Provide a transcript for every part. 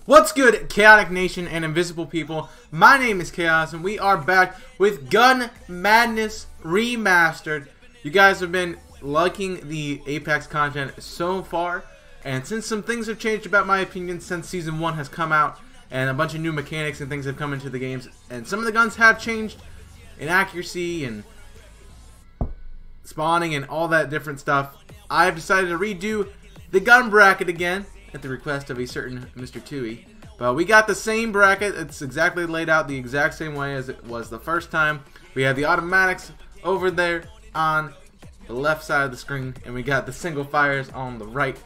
What's good, Chaotic Nation and Invisible People? My name is Chaos, and we are back with Gun Madness Remastered. You guys have been liking the Apex content so far, and since some things have changed about my opinion since Season 1 has come out, and a bunch of new mechanics and things have come into the games, and some of the guns have changed in accuracy and spawning and all that different stuff, I've decided to redo the gun bracket again, at the request of a certain Mr. Tui. But we got the same bracket. It's exactly laid out the exact same way as it was the first time. We have the automatics over there on the left side of the screen, and we got the single fires on the right.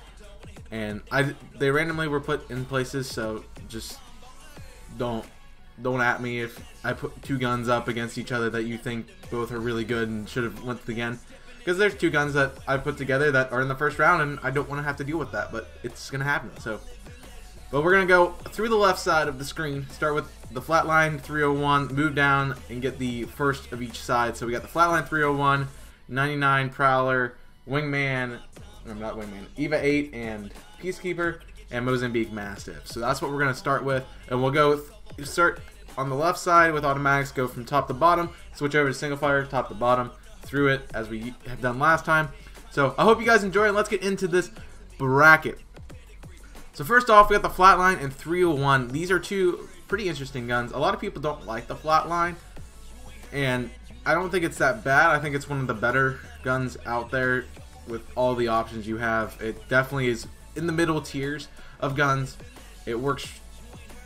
And they randomly were put in places, so just don't at me if I put two guns up against each other that you think both are really good and should have went again. Because there's two guns that I put together that are in the first round, and I don't want to have to deal with that, but it's going to happen. But we're going to go through the left side of the screen, start with the flatline 301, move down, and get the first of each side. So we got the flatline 301, 99 Prowler, Wingman, not Wingman, Eva 8, and Peacekeeper, and Mozambique Mastiff. So that's what we're going to start with, and we'll go start on the left side with automatics, go from top to bottom, switch over to single fire, top to bottom, through it as we have done last time. So I hope you guys enjoy it. Let's get into this bracket. So first off, we got the flatline and 301. These are two pretty interesting guns. A lot of people don't like the flatline, and I don't think it's that bad. I think it's one of the better guns out there with all the options you have. It definitely is in the middle tiers of guns. It works.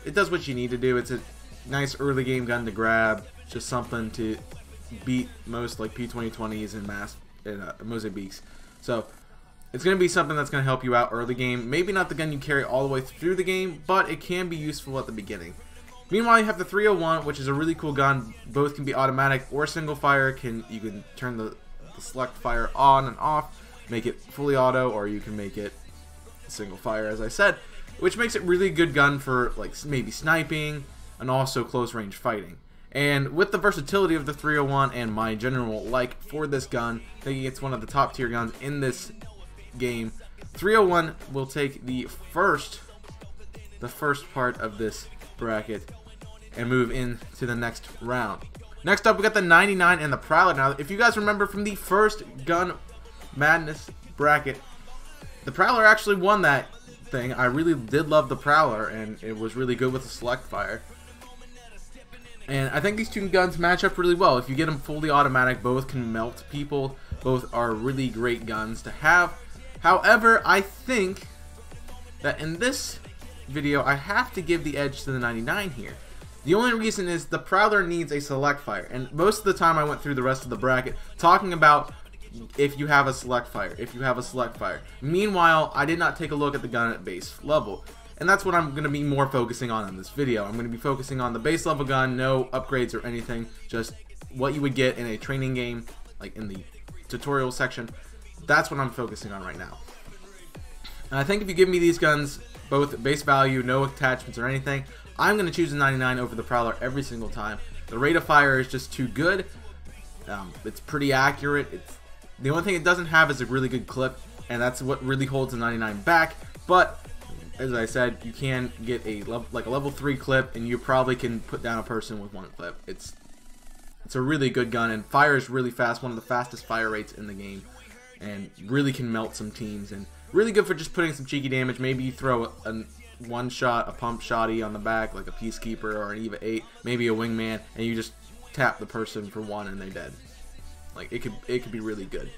It does what you need to do. It's a nice early game gun to grab. Just something to beat most like P2020s and Mozambiques. So it's going to be something that's going to help you out early game. Maybe not the gun you carry all the way through the game, but it can be useful at the beginning. Meanwhile, you have the 301, which is a really cool gun. Both can be automatic or single fire. You can turn the select fire on and off, make it fully auto, or you can make it single fire, as I said, which makes it really good gun for like maybe sniping and also close range fighting. And with the versatility of the 301 and my general like for this gun, thinking it's one of the top tier guns in this game, 301 will take the first part of this bracket and move into the next round. Next up, we got the 99 and the Prowler. Now, if you guys remember from the first Gun Madness bracket, the Prowler actually won that thing. I really did love the Prowler, and it was really good with the select fire. And I think these two guns match up really well. If you get them fully automatic, both can melt people. Both are really great guns to have. However, I think that in this video, I have to give the edge to the 99 here. The only reason is the Prowler needs a select fire. And most of the time I went through the rest of the bracket talking about if you have a select fire, Meanwhile, I did not take a look at the gun at base level. And that's what I'm going to be more focusing on in this video. I'm going to be focusing on the base level gun, no upgrades or anything, just what you would get in a training game, like in the tutorial section. That's what I'm focusing on right now. And I think if you give me these guns, both base value, no attachments or anything, I'm going to choose the 99 over the Prowler every single time. The rate of fire is just too good. It's pretty accurate. The only thing it doesn't have is a really good clip, and that's what really holds the 99 back. But as I said, you can get a level 3 clip, and you probably can put down a person with one clip. It's a really good gun, and fires really fast, one of the fastest fire rates in the game, and really can melt some teams, and really good for just putting some cheeky damage. Maybe you throw a one shot, a pump shotty on the back, like a Peacekeeper or an Eva 8, maybe a Wingman, and you just tap the person for one and they're dead. Like it could be really good.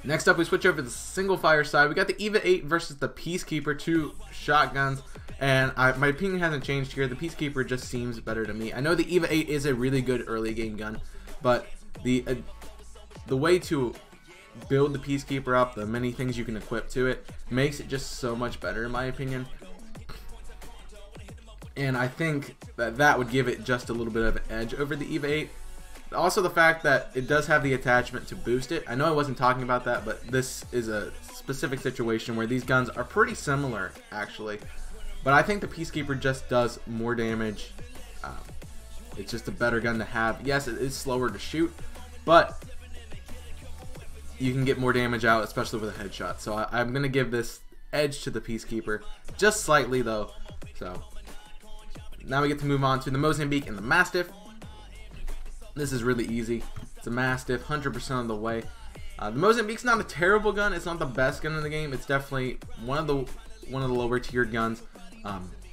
Next up, we switch over to the single fire side. We got the Eva 8 versus the Peacekeeper, two shotguns, and my opinion hasn't changed here. The Peacekeeper just seems better to me. I know the Eva 8 is a really good early game gun, but the way to build the Peacekeeper up, the many things you can equip to it, makes it just so much better in my opinion. And I think that would give it just a little bit of an edge over the Eva 8. Also, the fact that it does have the attachment to boost it. I know I wasn't talking about that, but this is a specific situation where these guns are pretty similar, actually. But I think the Peacekeeper just does more damage. It's just a better gun to have. Yes, it is slower to shoot, but you can get more damage out, especially with a headshot. So I'm going to give this edge to the Peacekeeper, just slightly though. So now we get to move on to the Mozambique and the Mastiff. This is really easy. It's a Mastiff, 100% of the way. The Mozambique's not a terrible gun. It's not the best gun in the game. It's definitely one of the lower tiered guns.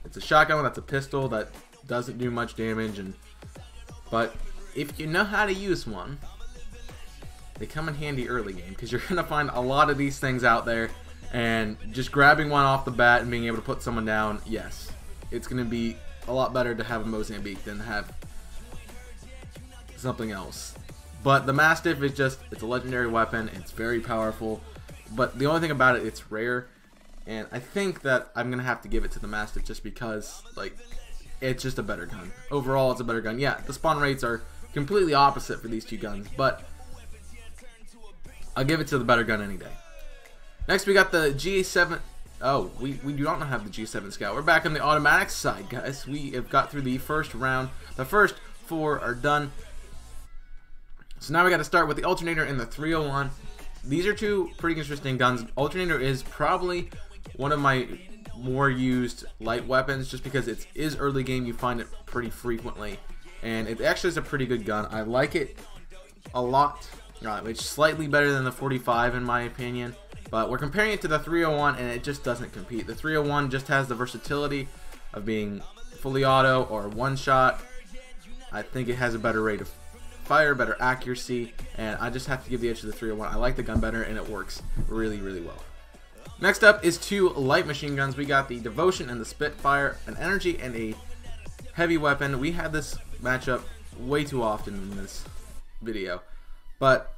It's a shotgun that's a pistol that doesn't do much damage, but if you know how to use one, they come in handy early game, because you're gonna find a lot of these things out there, and just grabbing one off the bat and being able to put someone down, yes, it's gonna be a lot better to have a Mozambique than to have something else. But the Mastiff is just, it's a legendary weapon. It's very powerful, but the only thing about it, it's rare. And I think that I'm gonna have to give it to the Mastiff just because, like, it's just a better gun. Overall, it's a better gun. Yeah, the spawn rates are completely opposite for these two guns, but I'll give it to the better gun any day. Next, we got the G7. Oh, we do not have the G7 Scout. We're back on the automatic side, guys. We have got through the first round. The first 4 are done. So now we got to start with the Alternator and the 301. These are two pretty interesting guns. Alternator is probably one of my more used light weapons, just because it is early game. You find it pretty frequently, and it actually is a pretty good gun. I like it a lot. It's slightly better than the 45 in my opinion, but we're comparing it to the 301, and it just doesn't compete. The 301 just has the versatility of being fully auto or one shot. I think it has a better rate of fire, better accuracy, and I just have to give the edge to the 301. I like the gun better, and it works really, really well. Next up is 2 light machine guns. We got the Devotion and the Spitfire, an energy and a heavy weapon. We had this matchup way too often in this video, but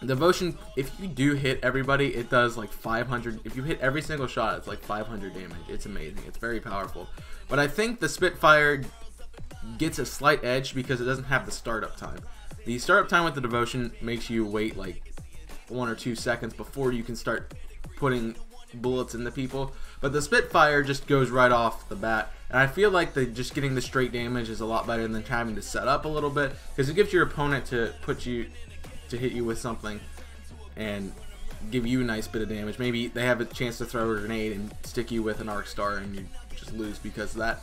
Devotion, if you do hit everybody, it does like 500. If you hit every single shot, it's like 500 damage. It's amazing. It's very powerful. But I think the Spitfire gets a slight edge because it doesn't have the startup time. The startup time with the Devotion makes you wait like 1 or 2 seconds before you can start putting bullets into people, but the Spitfire just goes right off the bat, and I feel like just getting the straight damage is a lot better than having to set up a little bit, because it gives your opponent to hit you with something and give you a nice bit of damage. Maybe they have a chance to throw a grenade and stick you with an arc star, and you just lose because of that.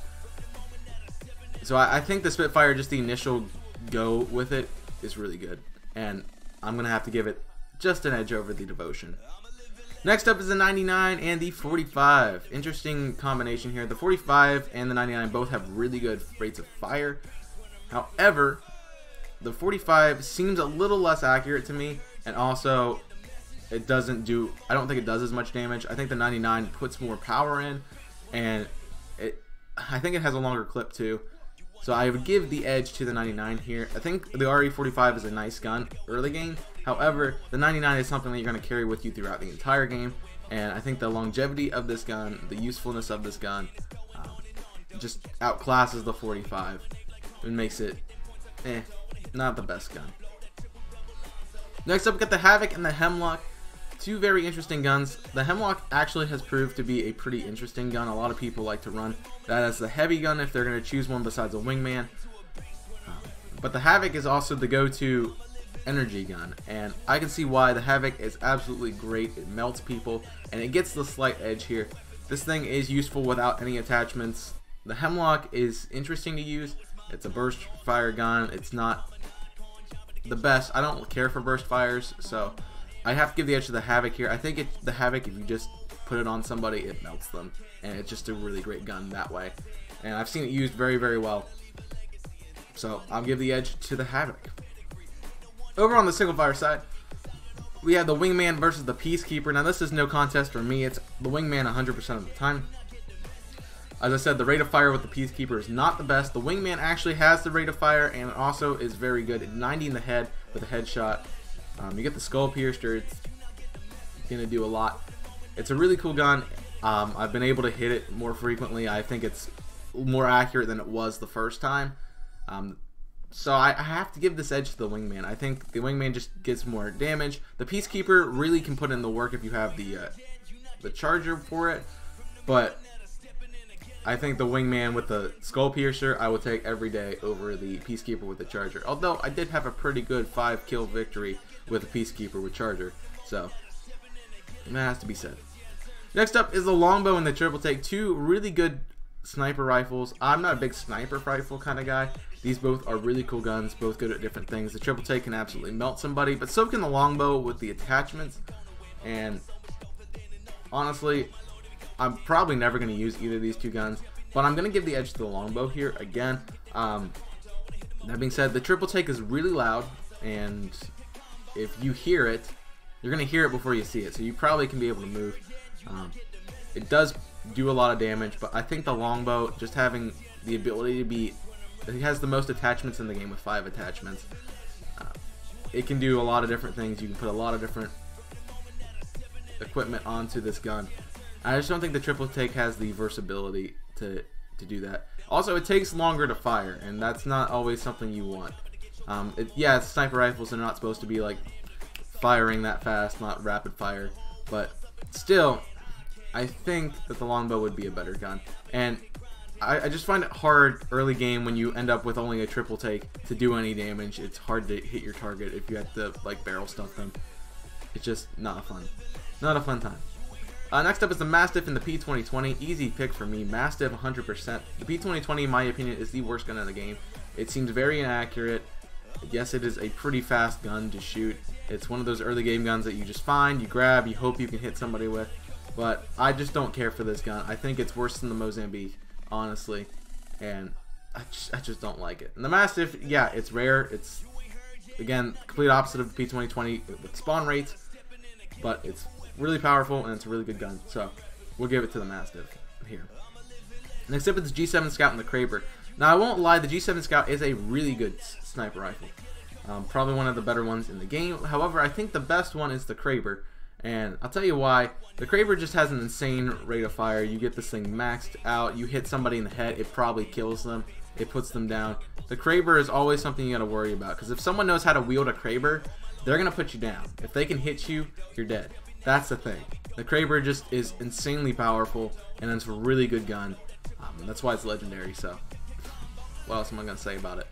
So I think the Spitfire, just the initial go with it, is really good, and I'm gonna have to give it just an edge over the Devotion. Next up is the 99 and the 45. Interesting combination here. The 45 and the 99 both have really good rates of fire. However, the 45 seems a little less accurate to me, and also it doesn't do, I don't think it does as much damage. I think the 99 puts more power in, and I think it has a longer clip too. So I would give the edge to the 99 here. I think the RE45 is a nice gun early game. However, the 99 is something that you're going to carry with you throughout the entire game. And I think the longevity of this gun, the usefulness of this gun, just outclasses the 45. It makes it, not the best gun. Next up, we got the Havoc and the Hemlock. 2 very interesting guns. The Hemlock actually has proved to be a pretty interesting gun. A lot of people like to run that as the heavy gun if they're going to choose one besides a wingman. But the Havoc is also the go-to energy gun, and I can see why. The Havoc is absolutely great. It melts people, and it gets the slight edge here. This thing is useful without any attachments. The Hemlock is interesting to use. It's a burst fire gun. It's not the best. I don't care for burst fires, so I have to give the edge to the Havoc here. I think the Havoc, if you just put it on somebody, it melts them, and it's just a really great gun that way. And I've seen it used very, very well. So I'll give the edge to the Havoc. Over on the single fire side, we have the Wingman versus the Peacekeeper. Now this is no contest for me. It's the Wingman 100% of the time. As I said, the rate of fire with the Peacekeeper is not the best. The Wingman actually has the rate of fire, and also is very good at 90 in the head with a headshot. You get the Skull Piercer. It's going to do a lot. It's a really cool gun. I've been able to hit it more frequently. I think it's more accurate than it was the first time. So I have to give this edge to the Wingman. I think the Wingman just gets more damage. The Peacekeeper really can put in the work if you have the Charger for it. But I think the Wingman with the Skull Piercer I will take every day over the Peacekeeper with the Charger. Although I did have a pretty good 5-kill victory with the Peacekeeper with Charger. So that has to be said. Next up is the longbow and the triple take. Two really good sniper rifles. I'm not a big sniper rifle kind of guy. These both are really cool guns, both good at different things. The triple take can absolutely melt somebody, but so can the longbow with the attachments. And honestly, I'm probably never going to use either of these two guns, but I'm going to give the edge to the longbow here again. That being said, the triple take is really loud, and if you hear it, you're going to hear it before you see it, so you probably can be able to move. It does do a lot of damage, but I think the longbow, just having the ability to be, it has the most attachments in the game with 5 attachments. It can do a lot of different things. You can put a lot of different equipment onto this gun. I just don't think the triple take has the versatility to do that. Also, it takes longer to fire, and that's not always something you want. Yeah, it's sniper rifles, they're not supposed to be like firing that fast, not rapid fire, but still, I think that the longbow would be a better gun. And I just find it hard early game when you end up with only a triple take to do any damage. It's hard to hit your target if you have to like barrel stuff them. It's just not a fun time. Next up is the Mastiff in the P2020. Easy pick for me. Mastiff 100%. The P2020, in my opinion, is the worst gun in the game. It seems very inaccurate. Yes, it is a pretty fast gun to shoot. It's one of those early game guns that you just find, you grab, you hope you can hit somebody with. But I just don't care for this gun. I think it's worse than the Mozambique, honestly. And I just don't like it. And the Mastiff, yeah, it's rare. It's, again, complete opposite of the P2020 with spawn rates. But it's really powerful, and it's a really good gun. So we'll give it to the Mastiff here. Next up is the G7 Scout and the Kraber. Now, I won't lie, the G7 Scout is a really good sniper rifle. Probably one of the better ones in the game. However, I think the best one is the Kraber. And I'll tell you why. The Kraber just has an insane rate of fire. You get this thing maxed out. You hit somebody in the head, it probably kills them. It puts them down. The Kraber is always something you got to worry about. Because if someone knows how to wield a Kraber, they're going to put you down. If they can hit you, you're dead. That's the thing. The Kraber just is insanely powerful, and it's a really good gun. That's why it's legendary, so what else am I going to say about it?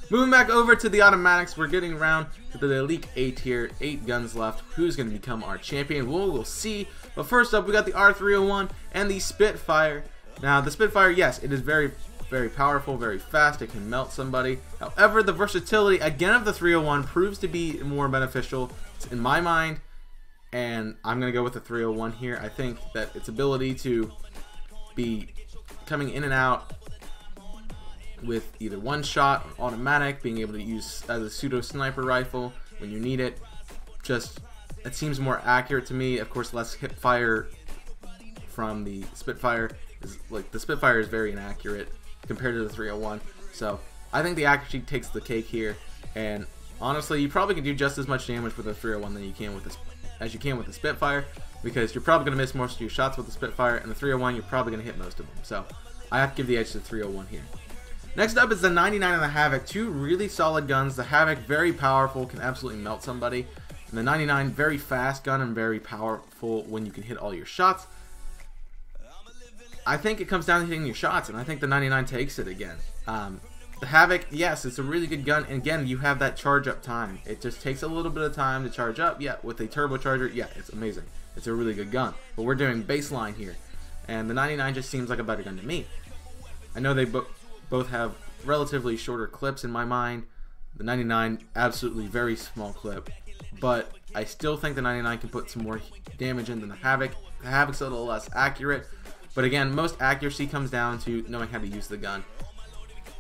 Moving back over to the automatics, we're getting around to the Elite 8 here. 8 guns left. Who's going to become our champion? We'll see. But first up, we got the R301 and the Spitfire. Now, the Spitfire, yes, it is very, very powerful, very fast. It can melt somebody. However, the versatility, again, of the 301 proves to be more beneficial in my mind. And I'm going to go with the 301 here. I think that its ability to be coming in and out with either one shot or automatic, being able to use as a pseudo sniper rifle when you need it, just it seems more accurate to me. Of course, less hip fire from the Spitfire. The Spitfire is very inaccurate compared to the 301, so I think the accuracy takes the cake here. And honestly, you probably can do just as much damage with the 301 than you can with as you can with the Spitfire, because you're probably going to miss most of your shots with the Spitfire, and the 301 you're probably going to hit most of them. So I have to give the edge to the 301 here. Next up is the 99 and the Havoc. Two really solid guns. The Havoc, very powerful, can absolutely melt somebody. And the 99, very fast gun and very powerful when you can hit all your shots. I think it comes down to hitting your shots, and I think the 99 takes it again. The Havoc, yes, it's a really good gun, and again, you have that charge up time. It just takes a little bit of time to charge up. Yeah, with a turbocharger, yeah, it's amazing. It's a really good gun. But we're doing baseline here, and the 99 just seems like a better gun to me. I know they both have relatively shorter clips in my mind. The 99, absolutely very small clip, but I still think the 99 can put some more damage in than the Havoc. The Havoc's a little less accurate, but again, most accuracy comes down to knowing how to use the gun.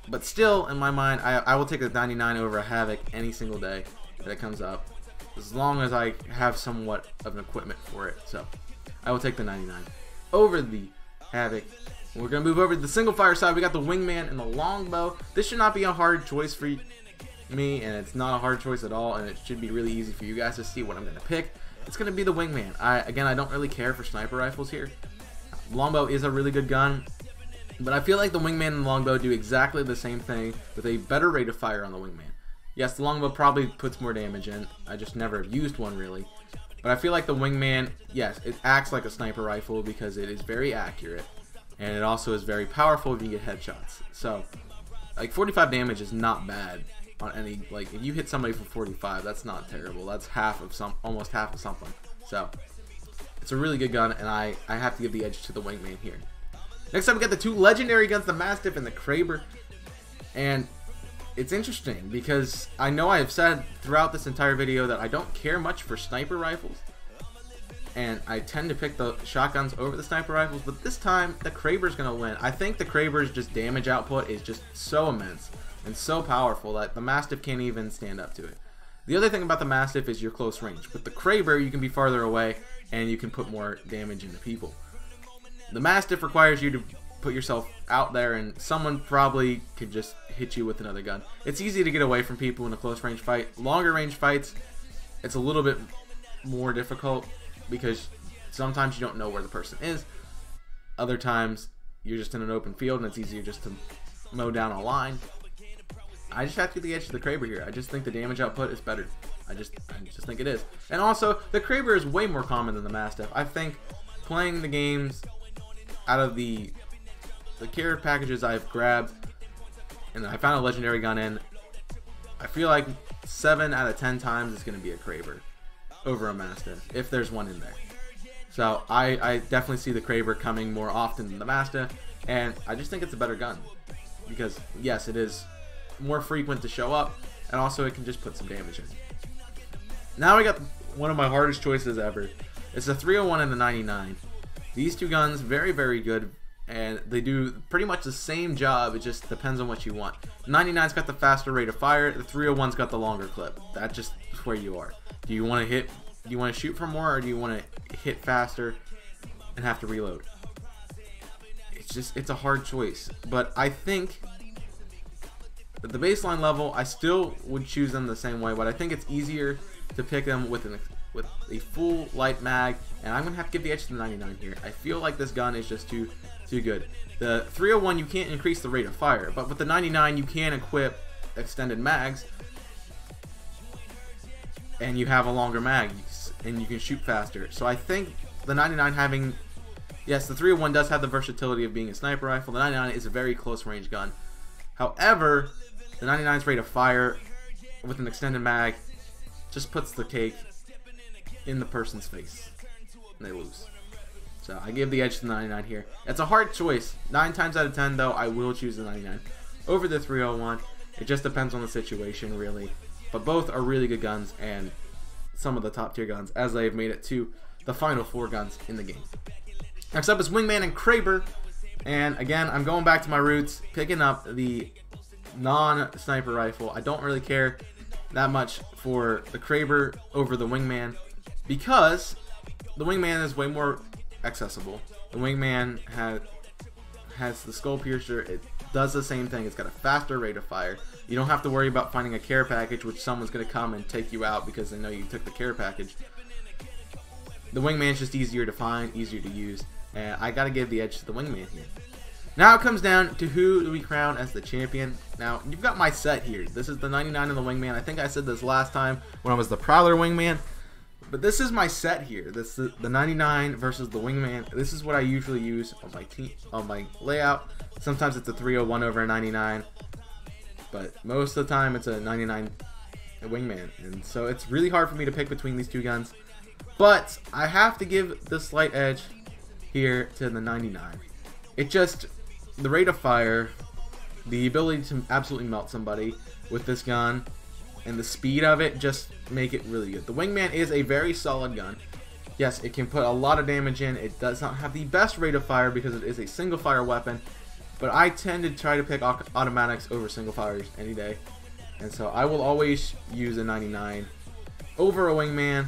But still, in my mind, I will take a 99 over a Havoc any single day that it comes up, as long as I have somewhat of an equipment for it. So I will take the 99 over the Havoc. We're going to move over to the single fire side. We got the Wingman and the Longbow. This should not be a hard choice for me, and it's not a hard choice at all, and it should be really easy for you guys to see what I'm going to pick. It's going to be the Wingman. Again, I don't really care for sniper rifles here. Longbow is a really good gun, but I feel like the Wingman and the Longbow do exactly the same thing with a better rate of fire on the Wingman. Yes, the Longbow probably puts more damage in. I just never have used one really. But I feel like the Wingman, yes, it acts like a sniper rifle because it is very accurate. And it also is very powerful if you get headshots. So, like 45 damage is not bad on any, like if you hit somebody for 45, that's not terrible. That's half of almost half of something. So, It's a really good gun, and I have to give the edge to the Wingman here. Next up, we got the two legendary guns, the Mastiff and the Kraber. And it's interesting because I know I have said throughout this entire video that I don't care much for sniper rifles. And I tend to pick the shotguns over the sniper rifles, but this time the Kraber's going to win. I think the Kraber's just damage output is just so immense and so powerful that the Mastiff can't even stand up to it. The other thing about the Mastiff is your close range. With the Kraber, you can be farther away and you can put more damage into people. The Mastiff requires you to put yourself out there, and someone probably could just hit you with another gun. It's easy to get away from people in a close range fight. Longer range fights, it's a little bit more difficult because sometimes you don't know where the person is. Other times, you're just in an open field and it's easier just to mow down a line. I just have to get the edge to the Kraber here. I just think the damage output is better. I just think it is. And also, the Kraber is way more common than the Mastiff. I think playing the games out of the care packages I've grabbed and I found a legendary gun in, I feel like 7 out of 10 times it's going to be a Kraber over a Mastiff, if there's one in there. So I definitely see the Kraber coming more often than the Mastiff, and I just think it's a better gun. Because, yes, it is more frequent to show up, and also it can just put some damage in. Now we got one of my hardest choices ever. It's the 301 and the 99. These two guns, very, very good, and they do pretty much the same job. It just depends on what you want. 99's got the faster rate of fire. The 301's got the longer clip. That's just where you are. Do you want to hit? Do you want to shoot for more, or do you want to hit faster and have to reload? It's a hard choice. But I think at the baseline level, I still would choose them the same way. But I think it's easier to pick them with a full light mag, and I'm gonna have to give the edge to the 99 here. I feel like this gun is just too good. The 301, you can't increase the rate of fire, but with the 99 you can equip extended mags, and you have a longer mag, and you can shoot faster. So I think the 99 having, yes, the 301 does have the versatility of being a sniper rifle. The 99 is a very close range gun. However, the 99's rate of fire with an extended mag just puts the cake in the person's face, and they lose. So I give the edge to the 99 here. It's a hard choice. 9 times out of 10, though, I will choose the 99 over the 301. It just depends on the situation, really. But both are really good guns, and some of the top tier guns, as they've made it to the final 4 guns in the game. Next up is Wingman and Kraber. And again, I'm going back to my roots, picking up the non-sniper rifle. I don't really care that much for the Kraber over the Wingman, because the Wingman is way more accessible. The Wingman has the skull piercer. It does the same thing. It's got a faster rate of fire. You don't have to worry about finding a care package, which someone's going to come and take you out because they know you took the care package. The Wingman's just easier to find, easier to use, and I got to give the edge to the Wingman here. Now it comes down to who do we crown as the champion. Now, you've got my set here. This is the 99 and the Wingman. I think I said this last time when I was the Prowler Wingman. But this is my set here. This is the 99 versus the Wingman. This is what I usually use on my team, on my layout. Sometimes it's a 301 over a 99, but most of the time it's a 99 Wingman. And so it's really hard for me to pick between these two guns. But I have to give the slight edge here to the 99. It just, the rate of fire, the ability to absolutely melt somebody with this gun, and the speed of it just make it really good. The Wingman is a very solid gun. Yes, it can put a lot of damage in. It does not have the best rate of fire because it is a single fire weapon, but I tend to try to pick automatics over single fires any day. And so I will always use a 99 over a Wingman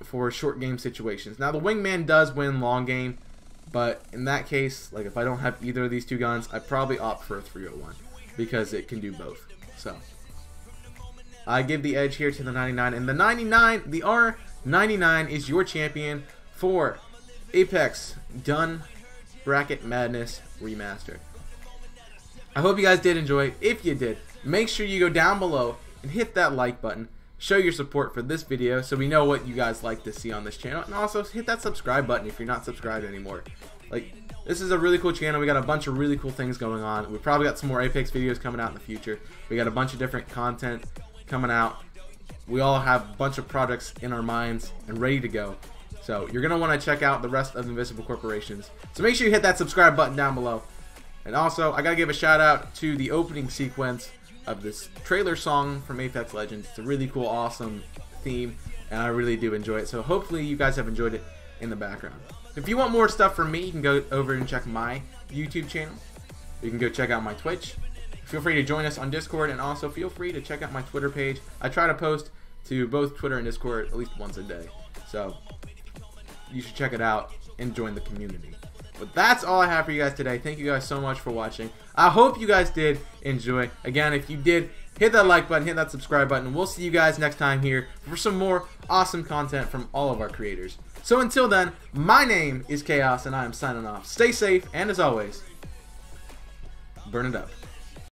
for short game situations. Now the Wingman does win long game, but in that case, like if I don't have either of these two guns, I probably opt for a 301 because it can do both. So I give the edge here to the 99, and the 99, the R99 is your champion for Apex Gun Bracket Madness Remastered. I hope you guys did enjoy. If you did, make sure you go down below and hit that like button. Show your support for this video so we know what you guys like to see on this channel, and also hit that subscribe button if you're not subscribed anymore. Like, this is a really cool channel. We got a bunch of really cool things going on. We probably got some more Apex videos coming out in the future. We got a bunch of different content coming out. We all have a bunch of projects in our minds and ready to go. So you're going to want to check out the rest of Invisible Corporations. So make sure you hit that subscribe button down below. And also, I got to give a shout out to the opening sequence of this trailer song from Apex Legends. It's a really cool, awesome theme, and I really do enjoy it. So hopefully you guys have enjoyed it in the background. If you want more stuff from me, you can go over and check my YouTube channel. You can go check out my Twitch. Feel free to join us on Discord, and also feel free to check out my Twitter page. I try to post to both Twitter and Discord at least once a day. So you should check it out and join the community. But that's all I have for you guys today. Thank you guys so much for watching. I hope you guys did enjoy. Again, if you did, hit that like button, hit that subscribe button, and we'll see you guys next time here for some more awesome content from all of our creators. So until then, my name is Chaos, and I am signing off. Stay safe, and as always, burn it up.